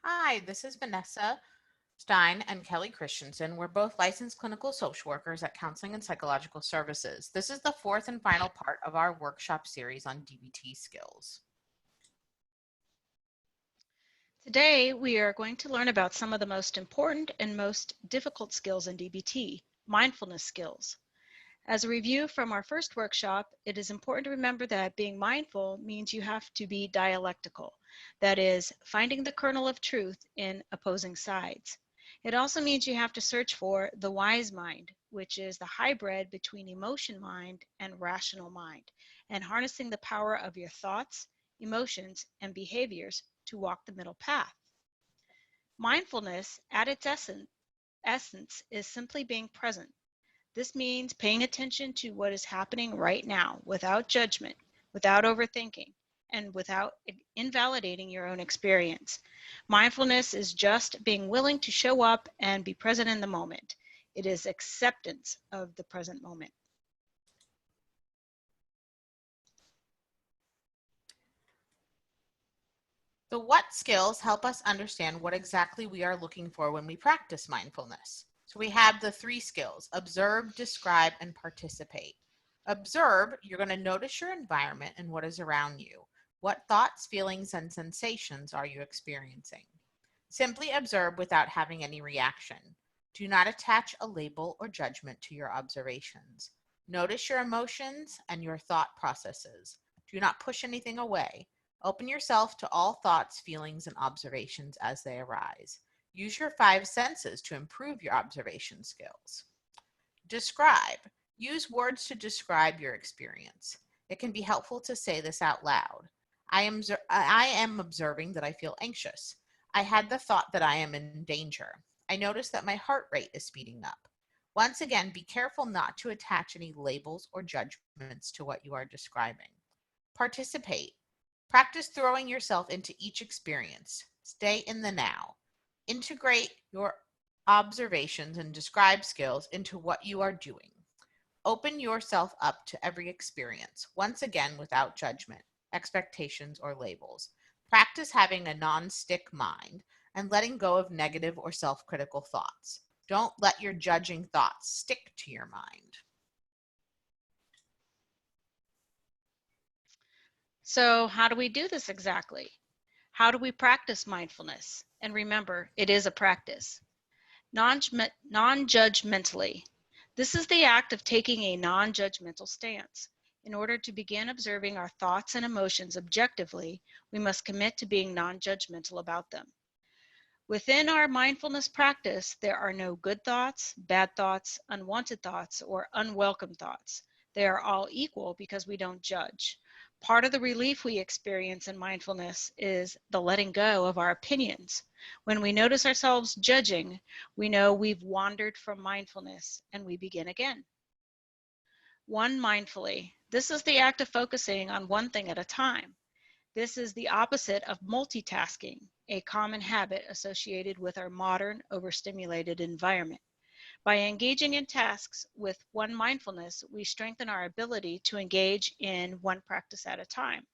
Hi, this is Vanessa Stein and Kelly Christensen. We're both licensed clinical social workers at Counseling and Psychological Services. This is the fourth and final part of our workshop series on DBT skills. Today, we are going to learn about some of the most important and most difficult skills in DBT, mindfulness skills. As a review from our first workshop, it is important to remember that being mindful means you have to be dialectical, that is, finding the kernel of truth in opposing sides. It also means you have to search for the wise mind, which is the hybrid between emotion mind and rational mind, and harnessing the power of your thoughts, emotions, and behaviors to walk the middle path. Mindfulness, at its essence, is simply being present. This means paying attention to what is happening right now without judgment, without overthinking, and without invalidating your own experience. Mindfulness is just being willing to show up and be present in the moment. It is acceptance of the present moment. The what skills help us understand what exactly we are looking for when we practice mindfulness. So we have the three skills: observe, describe, and participate. Observe, you're going to notice your environment and what is around you. What thoughts, feelings, and sensations are you experiencing? Simply observe without having any reaction. Do not attach a label or judgment to your observations. Notice your emotions and your thought processes. Do not push anything away. Open yourself to all thoughts, feelings, and observations as they arise. Use your five senses to improve your observation skills. Describe. Use words to describe your experience. It can be helpful to say this out loud. I am observing that I feel anxious. I had the thought that I am in danger. I notice that my heart rate is speeding up. Once again, be careful not to attach any labels or judgments to what you are describing. Participate. Practice throwing yourself into each experience. Stay in the now. Integrate your observations and describe skills into what you are doing. Open yourself up to every experience, once again without judgment, expectations, or labels. Practice having a non-stick mind and letting go of negative or self-critical thoughts. Don't let your judging thoughts stick to your mind. So, how do we do this exactly? How do we practice mindfulness? And remember, it is a practice. Non-judgmentally. This is the act of taking a non-judgmental stance. In order to begin observing our thoughts and emotions objectively, we must commit to being non-judgmental about them. Within our mindfulness practice, there are no good thoughts, bad thoughts, unwanted thoughts, or unwelcome thoughts. They are all equal because we don't judge. Part of the relief we experience in mindfulness is the letting go of our opinions. When we notice ourselves judging, we know we've wandered from mindfulness and we begin again. One mindfully. This is the act of focusing on one thing at a time. This is the opposite of multitasking, a common habit associated with our modern, overstimulated environment. By engaging in tasks with one mindfulness, we strengthen our ability to engage in one practice at a time.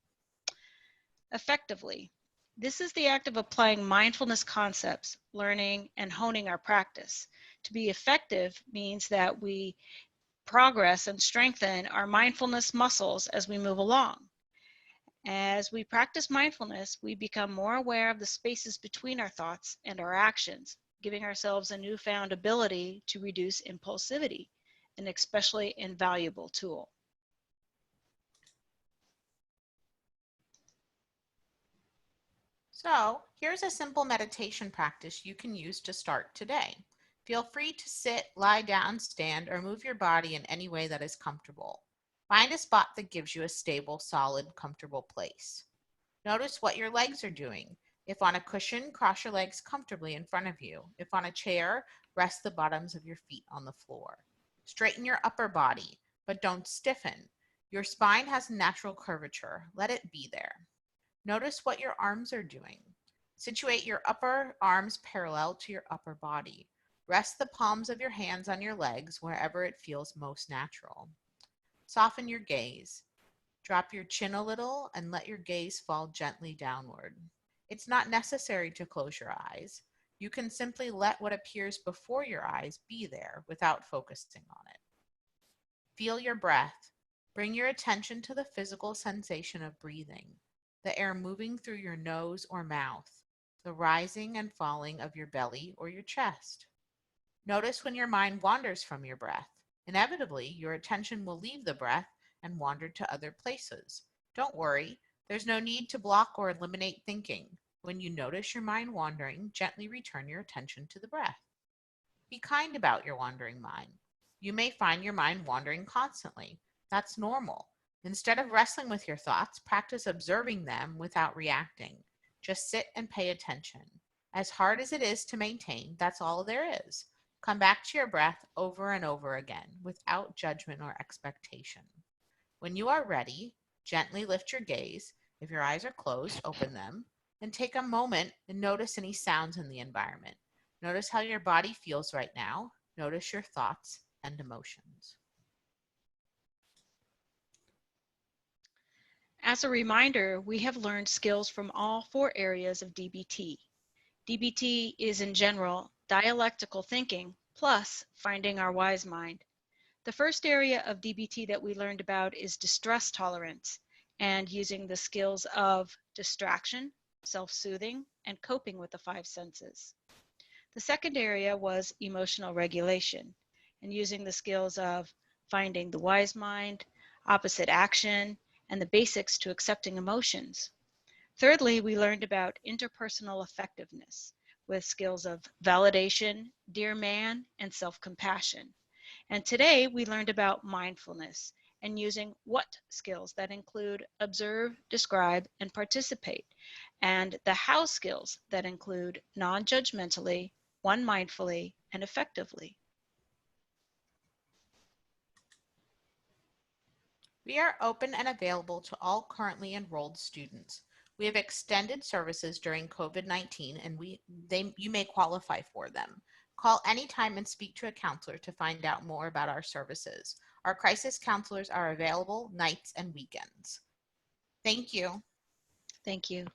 Effectively, this is the act of applying mindfulness concepts, learning, and honing our practice. To be effective means that we progress and strengthen our mindfulness muscles as we move along. As we practice mindfulness, we become more aware of the spaces between our thoughts and our actions, giving ourselves a newfound ability to reduce impulsivity, an especially invaluable tool. So, here's a simple meditation practice you can use to start today. Feel free to sit, lie down, stand, or move your body in any way that is comfortable. Find a spot that gives you a stable, solid, comfortable place. Notice what your legs are doing. If on a cushion, cross your legs comfortably in front of you. If on a chair, rest the bottoms of your feet on the floor. Straighten your upper body, but don't stiffen. Your spine has natural curvature. Let it be there. Notice what your arms are doing. Situate your upper arms parallel to your upper body. Rest the palms of your hands on your legs wherever it feels most natural. Soften your gaze. Drop your chin a little and let your gaze fall gently downward. It's not necessary to close your eyes. You can simply let what appears before your eyes be there without focusing on it. Feel your breath. Bring your attention to the physical sensation of breathing, the air moving through your nose or mouth, the rising and falling of your belly or your chest. Notice when your mind wanders from your breath. Inevitably, your attention will leave the breath and wander to other places. Don't worry, there's no need to block or eliminate thinking. When you notice your mind wandering, gently return your attention to the breath. Be kind about your wandering mind. You may find your mind wandering constantly. That's normal. Instead of wrestling with your thoughts, practice observing them without reacting. Just sit and pay attention. As hard as it is to maintain, that's all there is. Come back to your breath over and over again without judgment or expectation. When you are ready, gently lift your gaze. If your eyes are closed, open them and take a moment and notice any sounds in the environment. Notice how your body feels right now. Notice your thoughts and emotions. As a reminder, we have learned skills from all 4 areas of DBT. DBT is in general dialectical thinking plus finding our wise mind. The first area of DBT that we learned about is distress tolerance and using the skills of distraction, self-soothing, and coping with the 5 senses. The second area was emotional regulation and using the skills of finding the wise mind, opposite action, and the basics to accepting emotions. Thirdly, we learned about interpersonal effectiveness with skills of validation, dear man, and self-compassion. And today we learned about mindfulness and using what skills that include observe, describe, and participate, and the how skills that include non-judgmentally, one mindfully, and effectively. We are open and available to all currently enrolled students. We have extended services during COVID-19 and you may qualify for them. Call anytime and speak to a counselor to find out more about our services. Our crisis counselors are available nights and weekends. Thank you. Thank you.